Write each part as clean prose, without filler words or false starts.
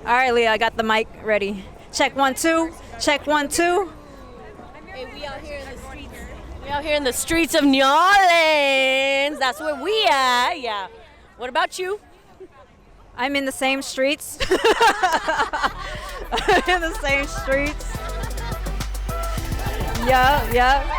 All right, Leah, I got the mic ready. Check 1 2. Check 1 2. Hey, we out here in the streets. We out here in the streets of New Orleans. That's where we are. Yeah. What about you? I'm in the same streets. I'm in the same streets. Yeah, yeah.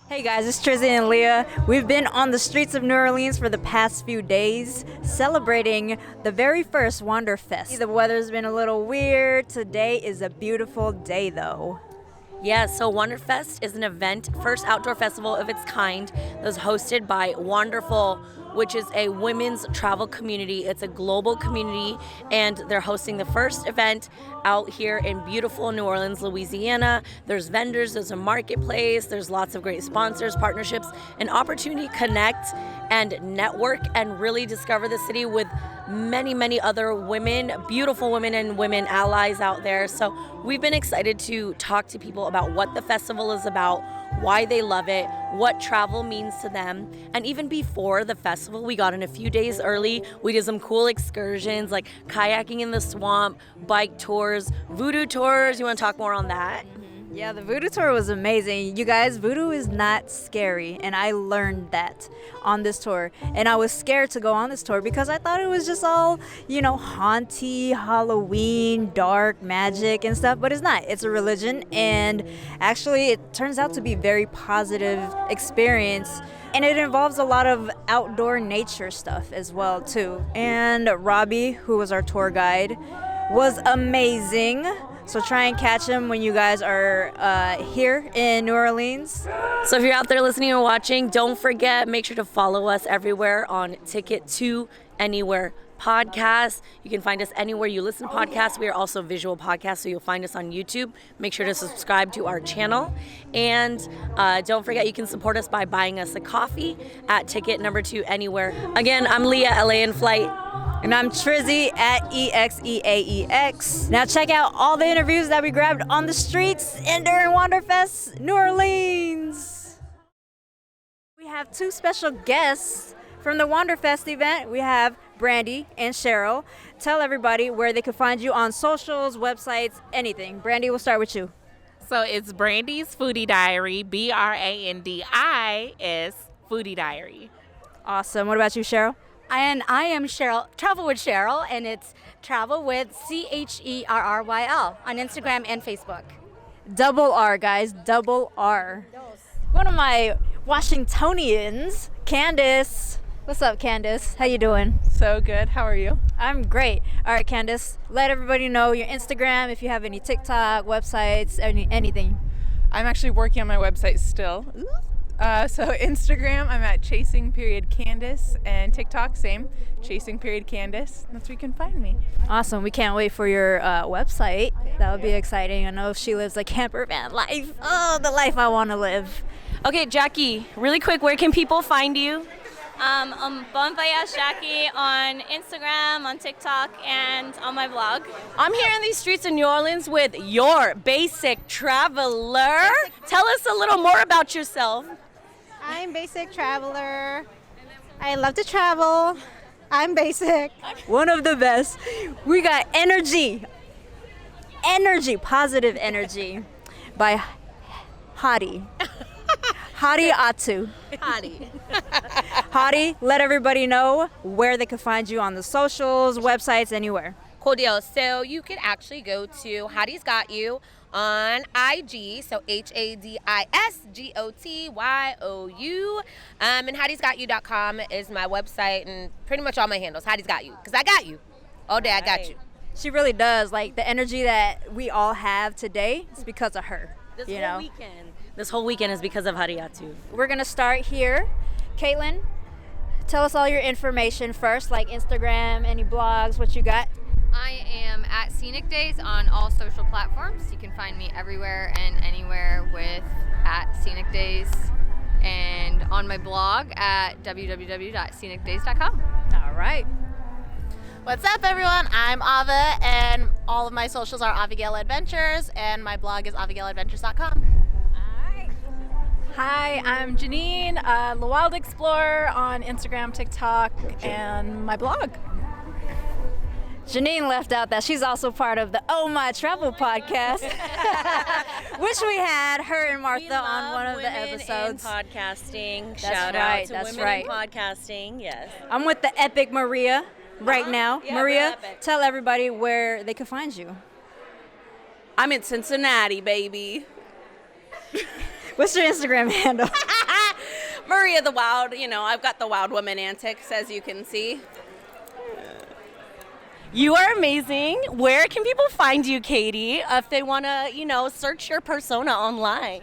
Hey guys, it's Trizzy and Leah. We've been on the streets of New Orleans for the past few days, celebrating the very first Wanderfest. The weather's been a little weird. Today is a beautiful day though. Yeah, so Wanderfest is an event, first outdoor festival of its kind, that was hosted by Wanderful, which is a women's travel community. It's a global community, and they're hosting the first event out here in beautiful New Orleans, Louisiana. There's vendors, there's a marketplace, there's lots of great sponsors, partnerships, an opportunity to connect and network and really discover the city with many, many other women, beautiful women and women allies out there. So we've been excited to talk to people about what the festival is about, why they love it, what travel means to them. And even before the festival, we got in a few days early. We did some cool excursions like kayaking in the swamp, bike tours, voodoo tours. You want to talk more on that? Yeah, the voodoo tour was amazing. You guys, voodoo is not scary, and I learned that on this tour. And I was scared to go on this tour because I thought it was just all, haunty, Halloween, dark, magic and stuff, but it's not. It's a religion, and actually it turns out to be a very positive experience. And it involves a lot of outdoor nature stuff as well, too. And Robbie, who was our tour guide, was amazing. So try and catch him when you guys are here in New Orleans. So if you're out there listening or watching, don't forget, make sure to follow us everywhere on Ticket to Anywhere podcast. You can find us anywhere you listen to podcasts. We are also visual podcasts, so you'll find us on YouTube. Make sure to subscribe to our channel. And don't forget, you can support us by buying us a coffee at Ticket number 2 Anywhere. Again, I'm Leah, LA in Flight. And I'm Trizzy at EXEAEX. Now check out all the interviews that we grabbed on the streets and during Wanderfest, New Orleans. We have 2 special guests from the Wanderfest event. We have Brandy and Cheryl. Tell everybody where they can find you on socials, websites, anything. Brandy, we'll start with you. So it's Brandy's Foodie Diary, BRANDI's Foodie Diary. Awesome. What about you, Cheryl? And I am Cheryl, Travel with Cheryl, and it's Travel with CHERRYL on Instagram and Facebook. Double R, guys. Double R. One of my Washingtonians, Candace. What's up, Candace? How you doing? So good. How are you? I'm great. All right, Candace, let everybody know your Instagram, if you have any TikTok, websites, anything. I'm actually working on my website still. So Instagram, I'm at chasing.candace, and TikTok, same, chasing.candace. That's where you can find me. Awesome. We can't wait for your website. That would be exciting. I know she lives a camper van life. Oh, the life I want to live. Okay, Jackie, really quick, where can people find you? Bon Voyage Jackie on Instagram, on TikTok, and on my blog. I'm here in these streets of New Orleans with your basic traveler. Tell us a little more about yourself. I'm Basic Traveler. I love to travel. I'm basic. One of the best. We got energy. Energy, positive energy by Hadi. Hadi Atu. Hadi. Hadi, let everybody know where they can find you on the socials, websites, anywhere. Cool deal. So you can actually go to Hadi's Got You on IG, so HADISGOTYOU. And Hadi'sGotYou.com is my website and pretty much all my handles. Hadi's Got You, because I got you. All day I got you. She really does. Like, the energy that we all have today is because of her. This whole weekend is because of Hadiatu. We're going to start here. Caitlin, tell us all your information first, like Instagram, any blogs, what you got. I am at Scenic Days on all social platforms. You can find me everywhere and anywhere with at Scenic Days. and on my blog at www.scenicdays.com. All right. What's up, everyone? I'm Ava, and all of my socials are Abigail Adventures, and my blog is abigailadventures.com. Hi, I'm Janine, The Wild Explorer on Instagram, TikTok, and my blog. Janine left out that she's also part of the Oh My Travel podcast, which we had her and Martha on one of the episodes. Podcasting. That's Shout right, out to that's women right. in podcasting. Yes. I'm with the epic Maria right now. Yeah, Maria, real epic. tell everybody where they can find you. I'm in Cincinnati, baby. What's your Instagram handle? Maria the Wild. I've got the Wild Woman antics, as you can see. You are amazing. Where can people find you, Katie, if they want to, search your persona online?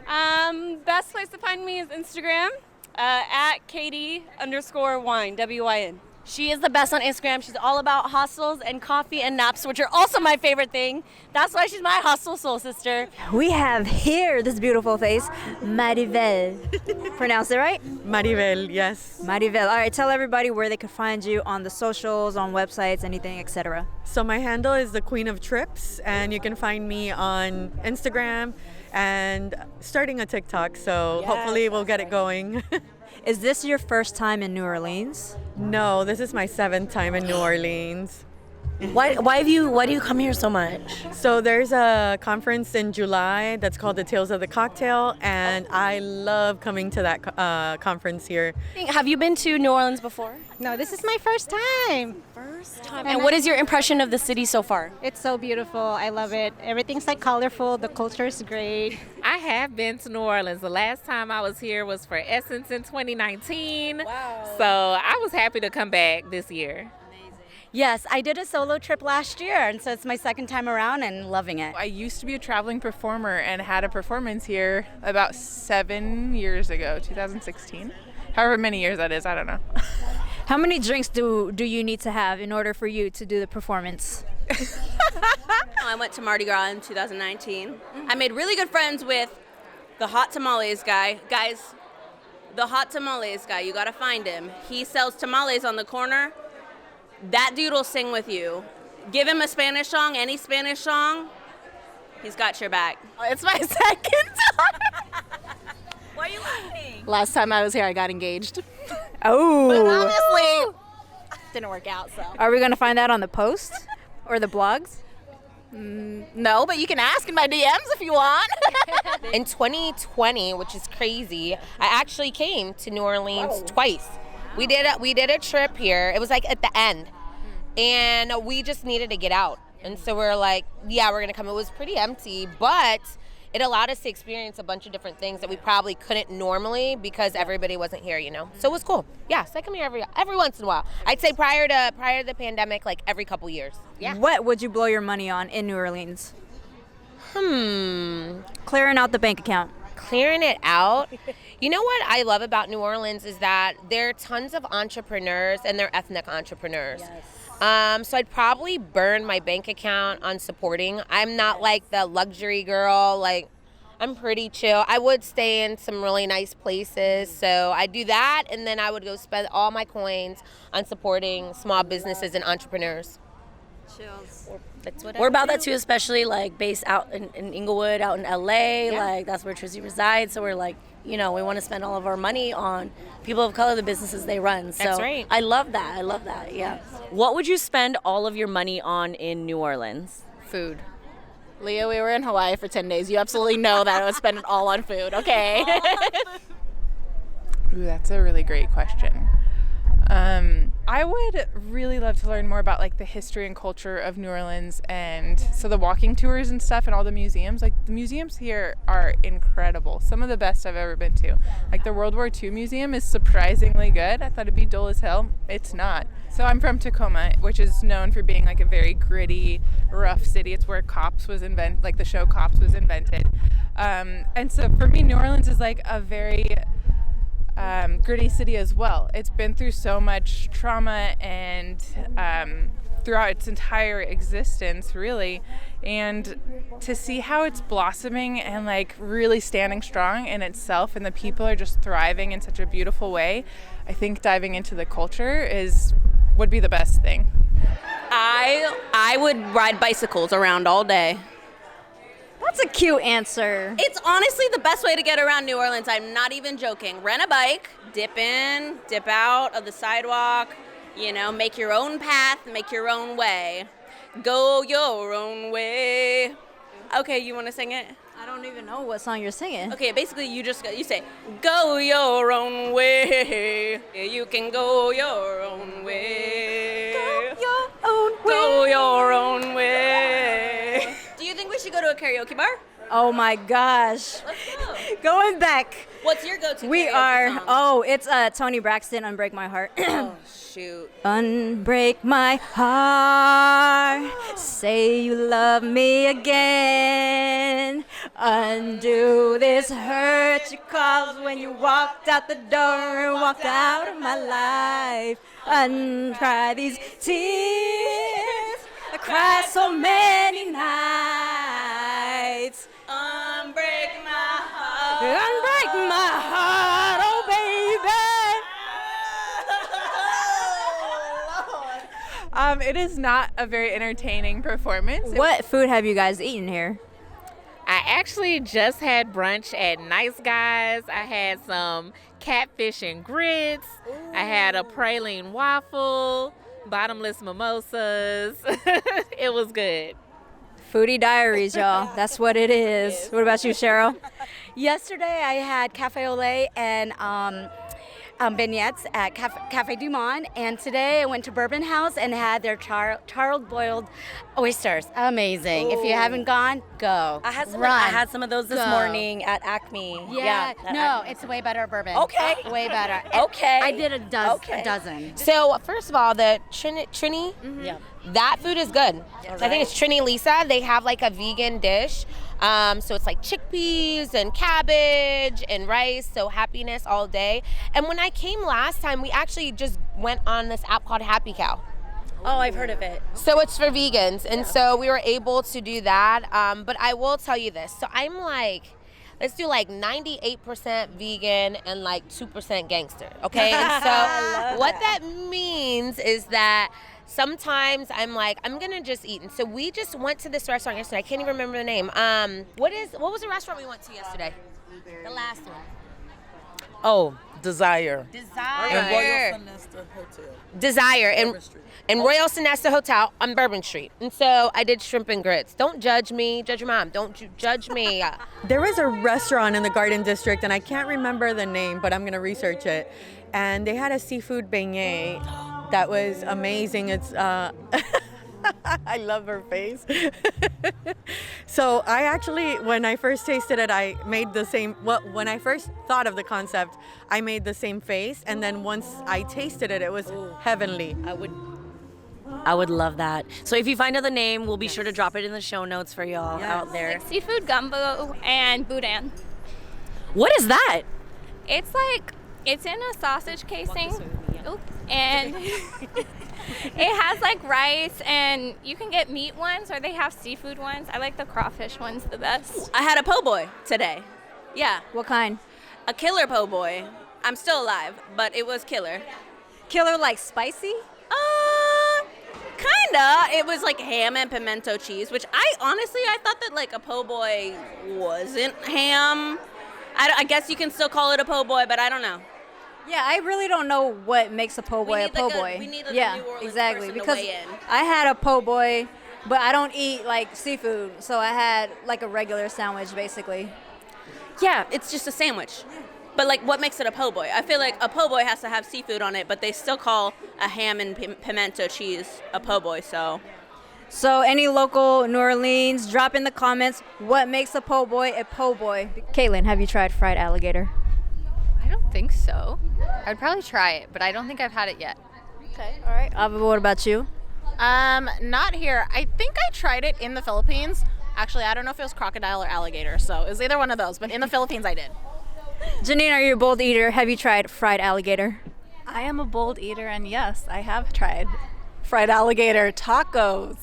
Best place to find me is Instagram, at Katie_wine, WIN. She is the best on Instagram. She's all about hostels and coffee and naps, which are also my favorite thing. That's why she's my hostel soul sister. We have here this beautiful face, Maribel. Pronounce it right? Maribel, yes. Maribel. All right, tell everybody where they can find you on the socials, on websites, anything, etc. So my handle is the Queen of Trips, and you can find me on Instagram and starting a TikTok, so hopefully we'll get it going. Is this your first time in New Orleans? No, this is my 7th time in New Orleans. Why do you come here so much? So there's a conference in July that's called the Tales of the Cocktail, and I love coming to that conference here. Have you been to New Orleans before? No, this is my first time. And what is your impression of the city so far? It's so beautiful. I love it. Everything's like colorful. The culture is great. I have been to New Orleans. The last time I was here was for Essence in 2019. Wow. So I was happy to come back this year. Yes, I did a solo trip last year, and so it's my 2nd time around and loving it. I used to be a traveling performer and had a performance here about 7 years ago, 2016. However many years that is, I don't know. How many drinks do you need to have in order for you to do the performance? I went to Mardi Gras in 2019. I made really good friends with the hot tamales guy. Guys, the hot tamales guy, you gotta find him. He sells tamales on the corner. That dude will sing with you. Give him a Spanish song, any Spanish song, he's got your back. It's my 2nd time. Why are you laughing? Last time I was here, I got engaged. Oh. But obviously, didn't work out, so. Are we going to find that on the post or the blogs? No, but you can ask in my DMs if you want. In 2020, which is crazy, I actually came to New Orleans twice. We did a trip here. It was like at the end, and we just needed to get out. And so we're like, yeah, we're gonna come. It was pretty empty, but it allowed us to experience a bunch of different things that we probably couldn't normally because everybody wasn't here, So it was cool. Yeah, so I come here every once in a while. I'd say prior to the pandemic, like every couple years. Yeah. What would you blow your money on in New Orleans? Clearing out the bank account. Clearing it out. You know what I love about New Orleans is that there are tons of entrepreneurs and they're ethnic entrepreneurs. Yes. So I'd probably burn my bank account on supporting. I'm not like the luxury girl. Like, I'm pretty chill. I would stay in some really nice places. So I do that, and then I would go spend all my coins on supporting small businesses and entrepreneurs. Chills. We're about that too, especially like based out in Inglewood, out in LA. Like that's where Trizzy resides. So we're like, we want to spend all of our money on people of color, the businesses they run. So That's right. I love that. Yeah. What would you spend all of your money on in New Orleans? Food. Leah, we were in Hawaii for 10 days. You absolutely know that I would spend it all on food, okay? Ooh, that's a really great question. I would really love to learn more about like the history and culture of New Orleans, and so the walking tours and stuff and all the museums. Like the museums here are incredible. Some of the best I've ever been to. Like the World War II museum is surprisingly good. I thought it'd be dull as hell. It's not. So I'm from Tacoma, which is known for being like a very gritty, rough city. It's where Cops was invented, like the show Cops was invented. And so for me, New Orleans is like a very gritty city as well. It's been through so much trauma and throughout its entire existence, really. And to see how it's blossoming and like really standing strong in itself, and the people are just thriving in such a beautiful way, I think diving into the culture would be the best thing. I would ride bicycles around all day. That's a cute answer. It's honestly the best way to get around New Orleans. I'm not even joking. Rent a bike, dip in, dip out of the sidewalk, make your own path, make your own way. Go your own way. Okay, you want to sing it? I don't even know what song you're singing. Okay, basically you say, go your own way. You can go your own way. Go your own way. Go your own way. Do you think we should go to a karaoke bar? Oh my gosh. Let's go. Going back. What's your go-to karaoke song? It's Tony Braxton, Unbreak My Heart. Oh, shoot. Unbreak my heart, say you love me again. Undo this hurt you caused when you walked out the door and walked out of my life. Uncry these tears, I cried so many nights. Unbreak my heart. Unbreak my heart, oh baby. It is not a very entertaining performance. What food have you guys eaten here? I actually just had brunch at Nice Guys. I had some catfish and grits. I had a praline waffle, bottomless mimosas. It was good. Foodie Diaries, y'all. That's what it is. What about you, Cheryl? Yesterday I had cafe au lait and beignets at Cafe Du Monde, and today I went to Bourbon House and had their charred boiled oysters. Amazing. If you haven't gone, go. I had some of those this Go. morning at Acme. Yeah, no, it's way better at Bourbon. Okay. Way better. Okay. I did a dozen. So first of all, the Trini, that food is good. I think it's Trini Lisa. They have like a vegan dish. So it's like chickpeas and cabbage and rice, so happiness all day. And when I came last time, we actually just went on this app called Happy Cow. Oh, I've heard of it. So it's for vegans, and so we were able to do that. But I will tell you this. So I'm like, let's do like 98% vegan and like 2% gangster, okay? And so what that means is that sometimes I'm like, I'm gonna just eat. And so we just went to this restaurant yesterday. I can't even remember the name. What was the restaurant we went to yesterday? The last one. Oh, Desire. Desire. Royal Sonesta Hotel. Desire and Royal Sonesta Hotel on Bourbon Street. And so I did shrimp and grits. Don't judge me. Judge your mom. Don't you judge me. There was a restaurant in the Garden District, and I can't remember the name, but I'm going to research it. And they had a seafood beignet that was amazing. It's I love her face. So I actually, when I first tasted it, I made the same, when I first thought of the concept, I made the same face. And then once I tasted it, it was heavenly. I would love that. So if you find out the name, we'll be sure to drop it in the show notes for y'all out there. Like seafood gumbo and boudin. What is that? It's in a sausage casing. Oop. And it has like rice, and you can get meat ones or they have seafood ones. I like the crawfish ones the best. I had a po' boy today. Yeah. What kind? A killer po' boy. I'm still alive, but it was killer. Killer like spicy? Kinda. It was like ham and pimento cheese, which I thought that like a po' boy wasn't ham. I guess you can still call it a po' boy, but I don't know. Yeah, I really don't know what makes a po' boy a po' boy. We need a yeah, New Orleans exactly. person to Because weigh in. I had a po' boy, but I don't eat like seafood, so I had like a regular sandwich basically. Yeah, it's just a sandwich. But like, what makes it a po' boy? I feel like a po' boy has to have seafood on it, but they still call a ham and pimento cheese a po' boy. So any local New Orleans, drop in the comments what makes a po' boy a po' boy. Caitlin, have you tried fried alligator? I don't think so. I'd probably try it, but I don't think I've had it yet. Okay, all right. Ava, what about you? Not here. I think I tried it in the Philippines. Actually, I don't know if it was crocodile or alligator, so it was either one of those, but in the Philippines I did. Janine, are you a bold eater? Have you tried fried alligator? I am a bold eater, and yes, I have tried fried alligator tacos.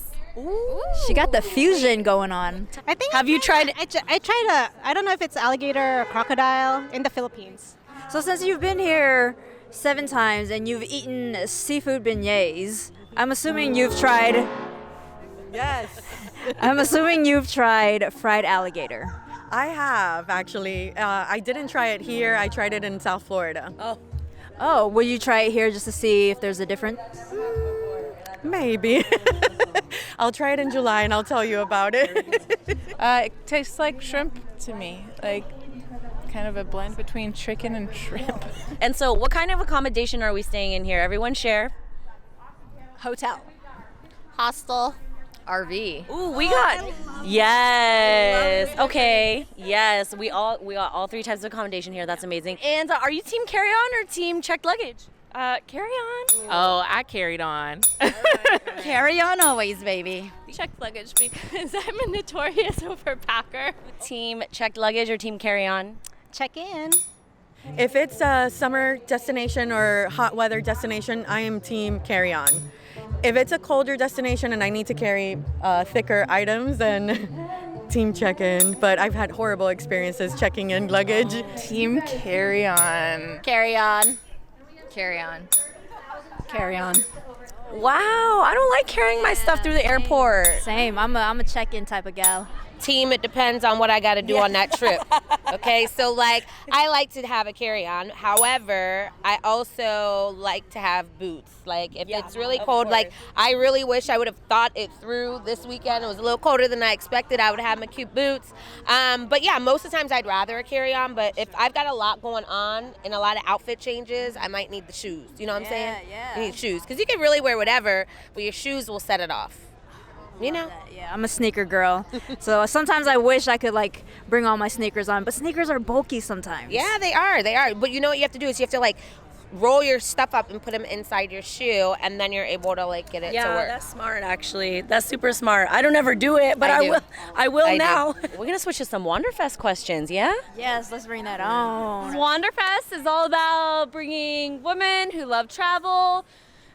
She got the fusion going on. I think. Have you tried? I tried I don't know if it's alligator or crocodile in the Philippines. So since you've been here 7 times and you've eaten seafood beignets, I'm assuming you've tried. Yes. I'm assuming you've tried fried alligator. I have actually. I didn't try it here. I tried it in South Florida. Oh, will you try it here just to see if there's a difference? Maybe. I'll try it in July and I'll tell you about it. It tastes like shrimp to me, like kind of a blend between chicken and shrimp. And so, what kind of accommodation are we staying in here? Everyone share. Hotel. Hostel. RV. Ooh, we got. Yes. Okay. Yes. We got all 3 types of accommodation here. That's amazing. And are you team carry on or team checked luggage? Carry on. Oh, I carried on. Carry on always, baby. Checked luggage because I'm a notorious overpacker. Team checked luggage or team carry on? Check in. If it's a summer destination or hot weather destination, I am team carry on. If it's a colder destination and I need to carry thicker items, then team check-in. But I've had horrible experiences checking in luggage. Team carry on. Carry on. Carry on. Carry on. Wow, I don't like carrying my stuff through the airport. Same. I'm a check-in type of gal. Team, it depends on what I got to do on that trip. Okay, so like I like to have a carry-on. However, I also like to have boots. Like if it's really cold, like I really wish I would have thought it through this weekend. It was a little colder than I expected. I would have my cute boots. But yeah, most of the times I'd rather a carry-on. But if I've got a lot going on and a lot of outfit changes, I might need the shoes. You know what I'm saying? Yeah. You need shoes because you can really wear whatever, but your shoes will set it off. You know? Yeah, I'm a sneaker girl. So sometimes I wish I could like bring all my sneakers on, but sneakers are bulky sometimes. Yeah, they are. But you know what you have to do is you have to like roll your stuff up and put them inside your shoe, and then you're able to like get it to work. That's smart actually. That's super smart. I don't ever do it, but I do. I will I now. We're gonna switch to some Wanderfest questions, yeah? Yes, let's bring that on. Wanderfest is all about bringing women who love travel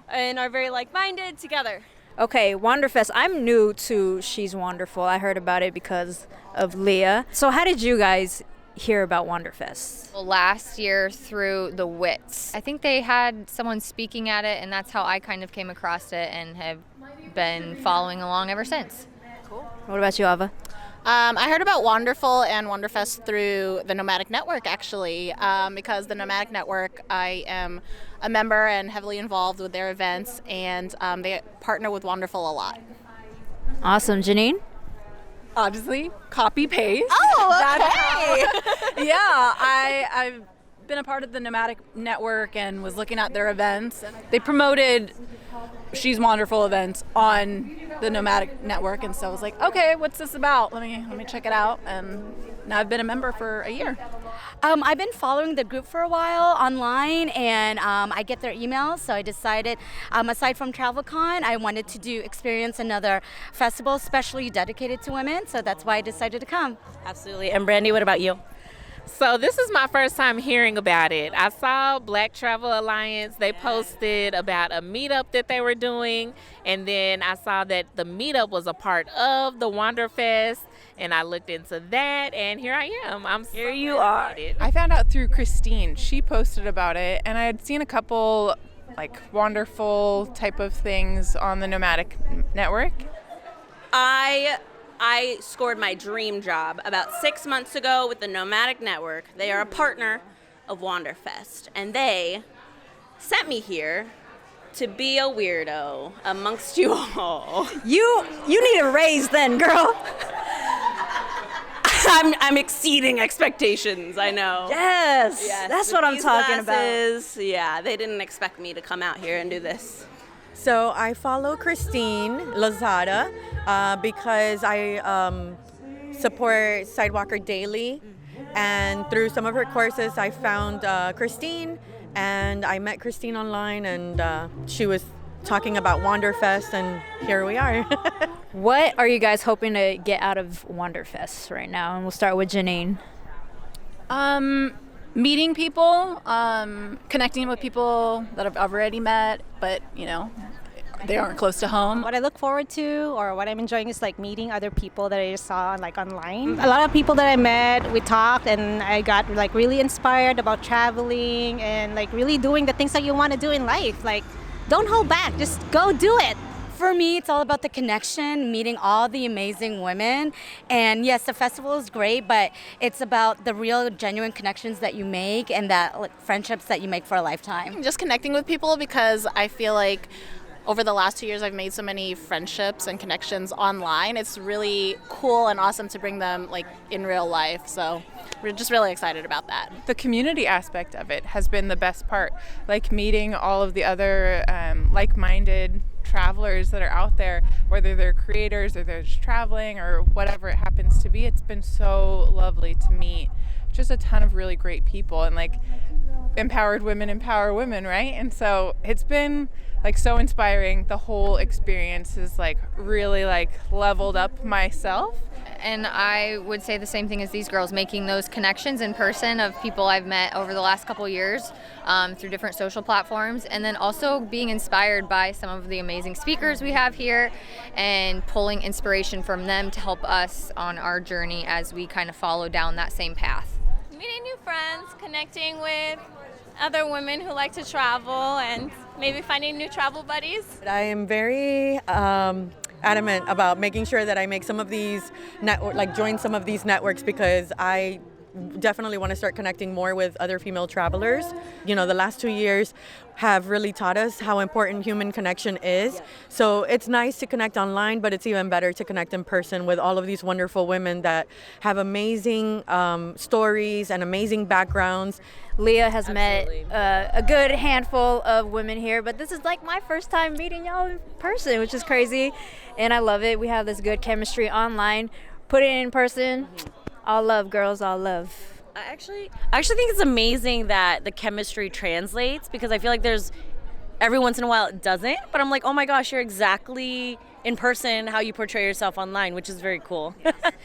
and are very like-minded together. Okay, Wanderfest. I'm new to She's Wonderful. I heard about it because of Leah. So how did you guys hear about Wanderfest? Well, last year through the Wits. I think they had someone speaking at it, and that's how I kind of came across it and have been following along ever since. What about you, Ava? I heard about Wanderful and Wanderfest through the Nomadic Network, actually, because the Nomadic Network, I am a member and heavily involved with their events, and they partner with Wanderful a lot. Awesome. Janine? Obviously, copy paste. Oh, okay. Yeah, I've been a part of the Nomadic Network and was looking at their events. They promoted She's Wonderful events on the Nomadic Network, and so I was like, okay, what's this about? Let me check it out, and now I've been a member for a year. I've been following the group for a while online, and I get their emails, so I decided, aside from TravelCon, I wanted to experience another festival especially dedicated to women, so that's why I decided to come. Absolutely. And Brandy, what about you? So this is my first time hearing about it. I saw Black Travel Alliance. They posted about a meetup that they were doing, and then I saw that the meetup was a part of the Wanderfest, and I looked into that, and here I am. Here you are. I found out through Christine. She posted about it, and I had seen a couple like Wanderful type of things on the Nomadic Network. I scored my dream job about 6 months ago with the Nomadic Network. They are a partner of Wanderfest, and they sent me here to be a weirdo amongst you all. You need a raise then, girl. I'm exceeding expectations, I know. Yes, that's what I'm talking about. Yeah, they didn't expect me to come out here and do this. So I follow Christine Lozada because I support Sidewalker Daily, and through some of her courses I found Christine, and I met Christine online, and she was talking about Wanderfest, and here we are. What are you guys hoping to get out of Wanderfest right now? And we'll start with Janine. Meeting people, connecting with people that I've already met, but they aren't close to home. What I look forward to or what I'm enjoying is like meeting other people that I just saw like online. A lot of people that I met, we talked and I got like really inspired about traveling and like really doing the things that you want to do in life. Like don't hold back, just go do it. For me, it's all about the connection, meeting all the amazing women. And yes, the festival is great, but it's about the real, genuine connections that you make and that like, friendships that you make for a lifetime. Just connecting with people because I feel like over the last 2 years I've made so many friendships and connections online. It's really cool and awesome to bring them like in real life. So we're just really excited about that. The community aspect of it has been the best part, like meeting all of the other like-minded travelers that are out there, whether they're creators or they're just traveling or whatever it happens to be. It's been so lovely to meet just a ton of really great people, and like empowered women empower women, right? And so it's been like so inspiring. The whole experience is like really like leveled up myself. And I would say the same thing as these girls, making those connections in person of people I've met over the last couple years through different social platforms, and then also being inspired by some of the amazing speakers we have here and pulling inspiration from them to help us on our journey as we kind of follow down that same path. Meeting new friends, connecting with other women who like to travel, and maybe finding new travel buddies. I am very adamant about making sure that I make some of these join some of these networks, because I definitely want to start connecting more with other female travelers. You know, the last 2 years have really taught us how important human connection is. So it's nice to connect online, but it's even better to connect in person with all of these wonderful women that have amazing stories and amazing backgrounds. Leah has met a good handful of women here, but this is like my first time meeting y'all in person, which is crazy, and I love it. We have this good chemistry online. Put it in person. All love, girls, all love. I actually think it's amazing that the chemistry translates, because I feel like there's every once in a while it doesn't, but I'm like, oh my gosh, you're exactly in person how you portray yourself online, which is very cool.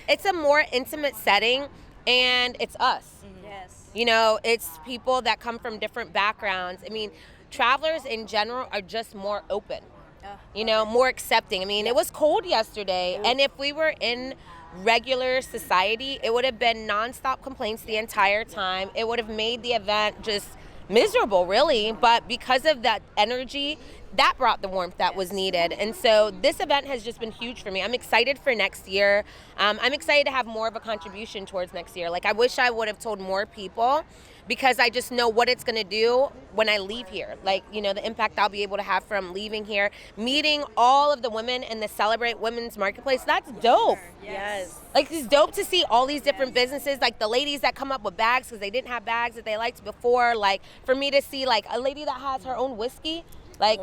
It's a more intimate setting, and it's us. Yes. You know, it's people that come from different backgrounds. I mean, travelers in general are just more open, you know, more accepting. I mean, it was cold yesterday, and if we were in regular society, it would have been nonstop complaints the entire time. It would have made the event just miserable, really. But because of that energy, that brought the warmth that was needed. And so this event has just been huge for me. I'm excited for next year. I'm excited to have more of a contribution towards next year. Like, I wish I would have told more people, because I just know what it's going to do when I leave here. Like, you know, the impact I'll be able to have from leaving here, meeting all of the women in the Celebrate Women's Marketplace. That's dope. Yes. Like, it's dope to see all these different businesses, like the ladies that come up with bags because they didn't have bags that they liked before. Like, for me to see like a lady that has her own whiskey, like,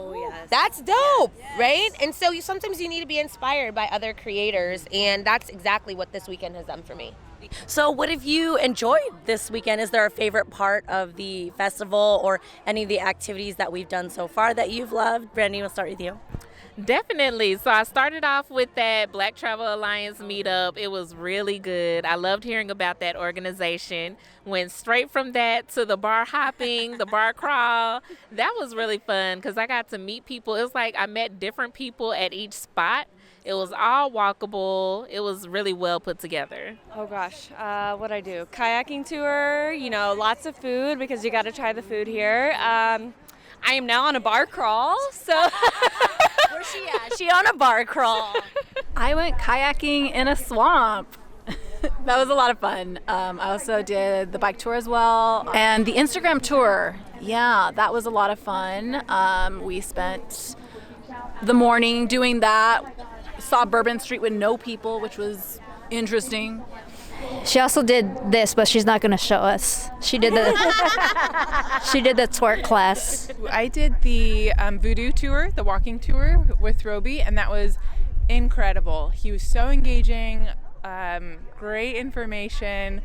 that's dope, right? And so sometimes you need to be inspired by other creators, and that's exactly what this weekend has done for me. So what have you enjoyed this weekend? Is there a favorite part of the festival or any of the activities that we've done so far that you've loved? Brandy, we'll start with you. Definitely. So I started off with that Black Travel Alliance meetup. It was really good. I loved hearing about that organization. Went straight from that to the bar hopping, the bar crawl. That was really fun because I got to meet people. It was like I met different people at each spot. It was all walkable. It was really well put together. Oh gosh, what'd I do? Kayaking tour, you know, lots of food because you got to try the food here. I am now on a bar crawl, so. Where's she at? She on a bar crawl. I went kayaking in a swamp. That was a lot of fun. I also did the bike tour as well. And the Instagram tour, yeah, that was a lot of fun. We spent the morning doing that. Saw Bourbon Street with no people, which was interesting. She also did this, but she's not going to show us. She did the twerk class. I did the voodoo tour, the walking tour with Roby, and that was incredible. He was so engaging, great information,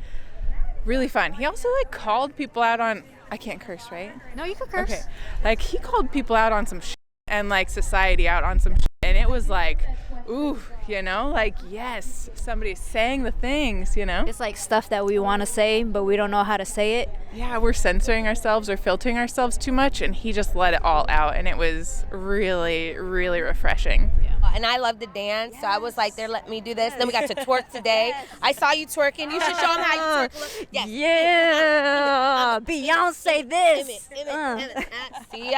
really fun. He also called people out on, I can't curse, right? No, you can curse. Okay. He called people out on some shit and society out on some shit, and it was ooh, like, yes, somebody's saying the things, It's like stuff that we want to say, but we don't know how to say it. Yeah, we're censoring ourselves or filtering ourselves too much, and he just let it all out, and it was really, really refreshing. And I love to dance, so I was like, they're letting me do this. Then we got to twerk today. I saw you twerking. You should show them how you twerk. Look, yes. Yeah, Beyonce this. See,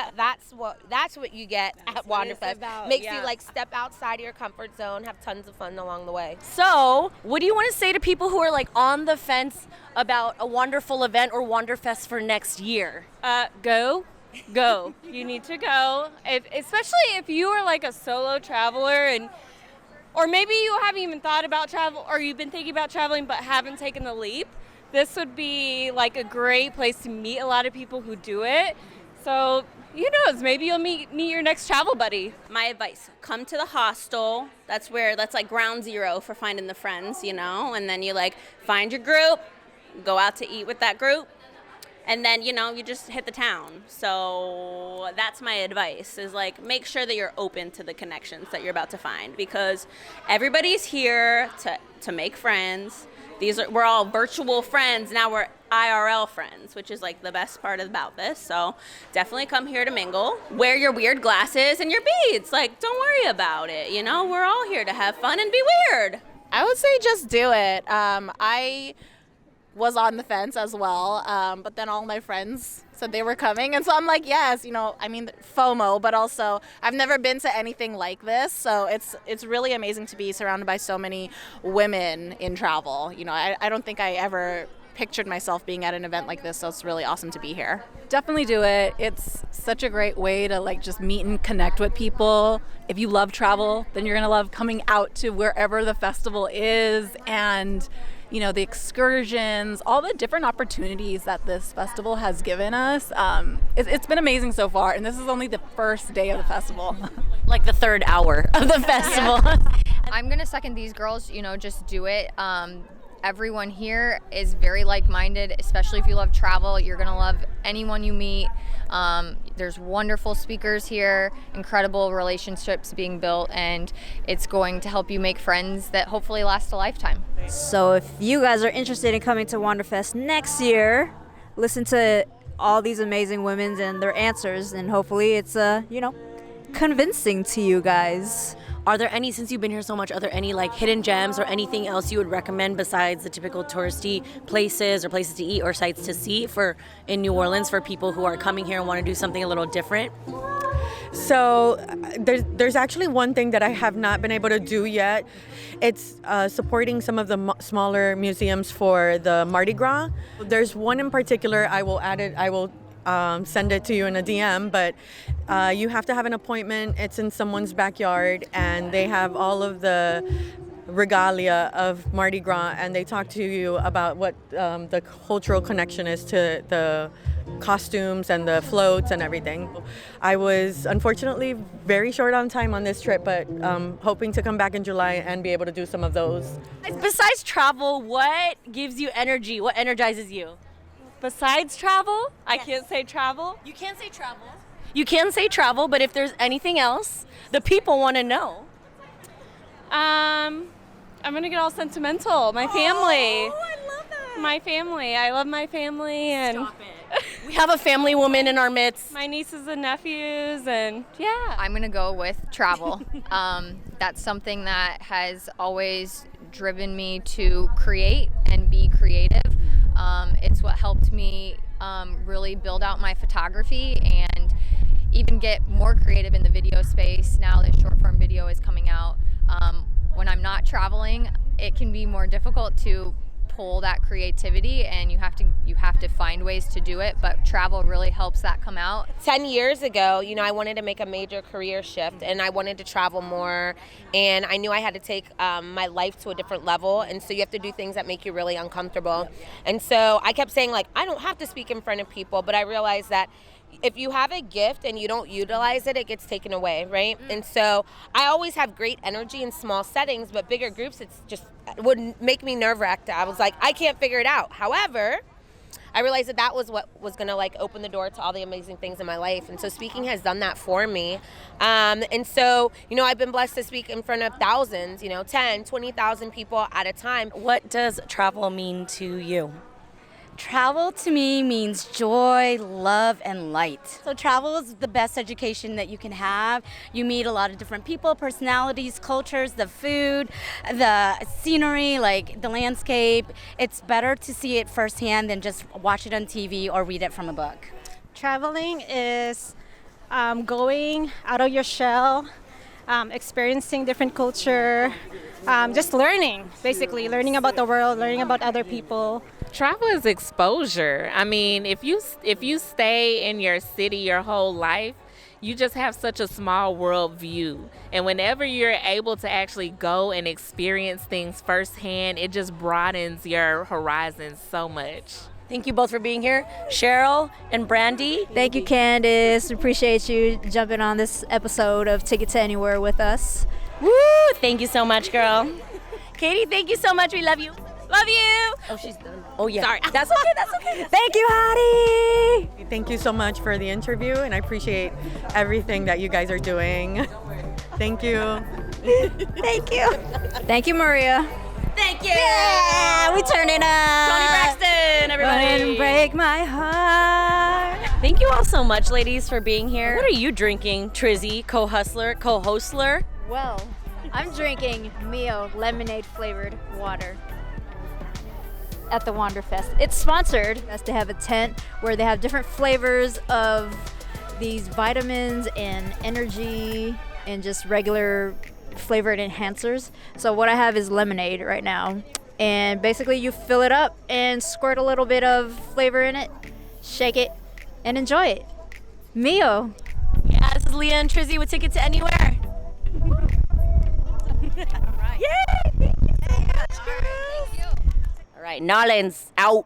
that's what you get at Wanderfest. Makes you like step outside of your comfort zone, have tons of fun along the way. So, what do you want to say to people who are like on the fence about a Wanderful event or Wanderfest for next year? Go. You need to go, especially if you are like a solo traveler, or maybe you haven't even thought about travel, or you've been thinking about traveling but haven't taken the leap. This would be like a great place to meet a lot of people who do it. So who knows, maybe you'll meet your next travel buddy. My advice, come to the hostel. That's like ground zero for finding the friends, and then you like find your group, go out to eat with that group. And then, you just hit the town. So that's my advice, is like make sure that you're open to the connections that you're about to find, because everybody's here to make friends. We're all virtual friends. Now we're IRL friends, which is like the best part about this. So definitely come here to mingle. Wear your weird glasses and your beads. Like, don't worry about it. We're all here to have fun and be weird. I would say just do it. I was on the fence as well, but then all my friends said they were coming, and so I'm like, yes, FOMO, but also I've never been to anything like this, so it's really amazing to be surrounded by so many women in travel. I don't think I ever pictured myself being at an event like this, so it's really awesome to be here. Definitely do it. It's such a great way to like just meet and connect with people. If you love travel, then you're gonna love coming out to wherever the festival is, and the excursions, all the different opportunities that this festival has given us. It's been amazing so far, and this is only the first day of the festival. Like the third hour of the festival. I'm going to second these girls, just do it. Everyone here is very like-minded, especially if you love travel. You're going to love anyone you meet. There's wonderful speakers here, incredible relationships being built, and it's going to help you make friends that hopefully last a lifetime. So if you guys are interested in coming to Wanderfest next year, listen to all these amazing women and their answers, and hopefully it's convincing to you guys. Are there any, since you've been here so much, are there any like hidden gems or anything else you would recommend besides the typical touristy places or places to eat or sites to see in New Orleans for people who are coming here and want to do something a little different? So there's actually one thing that I have not been able to do yet. It's supporting some of the smaller museums for the Mardi Gras. There's one in particular, I will send it to you in a DM, but you have to have an appointment. It's in someone's backyard, and they have all of the regalia of Mardi Gras, and they talk to you about what the cultural connection is to the costumes and the floats and everything. I was unfortunately very short on time on this trip, but hoping to come back in July and be able to do some of those. Besides travel, what gives you energy? What energizes you? Besides travel? I can't say travel. You can't say travel. You can say travel, but if there's anything else, the people want to know. I'm gonna get all sentimental. My family. Oh, I love that. My family. I love my family, and stop it. We have a family woman in our midst. My nieces and nephews, and yeah. I'm gonna go with travel. That's something that has always driven me to create and be creative. It's what helped me really build out my photography and even get more creative in the video space now that short form video is coming out. When I'm not traveling, it can be more difficult to pull that creativity, and you have to find ways to do it, but travel really helps that come out. 10 years ago, I wanted to make a major career shift, and I wanted to travel more, and I knew I had to take my life to a different level, and so you have to do things that make you really uncomfortable. And so I kept saying, like, I don't have to speak in front of people, but I realized that if you have a gift and you don't utilize it, it gets taken away, right? And so I always have great energy in small settings, but bigger groups, it would make me nerve-wracked. I was like, I can't figure it out. However, I realized that was what was going to like open the door to all the amazing things in my life. And so speaking has done that for me. And so, I've been blessed to speak in front of thousands, 10, 20,000 people at a time. What does travel mean to you? Travel to me means joy, love, and light. So travel is the best education that you can have. You meet a lot of different people, personalities, cultures, the food, the scenery, like the landscape. It's better to see it firsthand than just watch it on TV or read it from a book. Traveling is going out of your shell, experiencing different culture, just learning, basically learning about the world, learning about other people. Travel is exposure. I mean, if you stay in your city your whole life, you just have such a small world view. And whenever you're able to actually go and experience things firsthand, it just broadens your horizons so much. Thank you both for being here. Cheryl and Brandy. Thank you, Candace. Appreciate you jumping on this episode of Ticket to Anywhere with us. Woo! Thank you so much, girl. Katie, thank you so much. We love you. Love you. Oh, she's done. Oh, yeah. Sorry. That's okay. That's okay. Thank you, Hottie. Thank you so much for the interview, and I appreciate everything that you guys are doing. Thank you. Thank you. Thank you, Maria. Thank you. Yeah, we turn it up. Tony Braxton, everybody. Don't break my heart. Thank you all so much, ladies, for being here. What are you drinking, Trizzy, co-hostler? Well, I'm drinking Mio lemonade flavored water at the Wanderfest. It's sponsored as to have a tent where they have different flavors of these vitamins and energy and just regular flavored enhancers. So what I have is lemonade right now. And basically you fill it up and squirt a little bit of flavor in it, shake it, and enjoy it. Mio. Yeah, this is Leah and Trizzy with Ticket to Anywhere. All right. Yay! Thank you so much, girls. All right, Nolens out.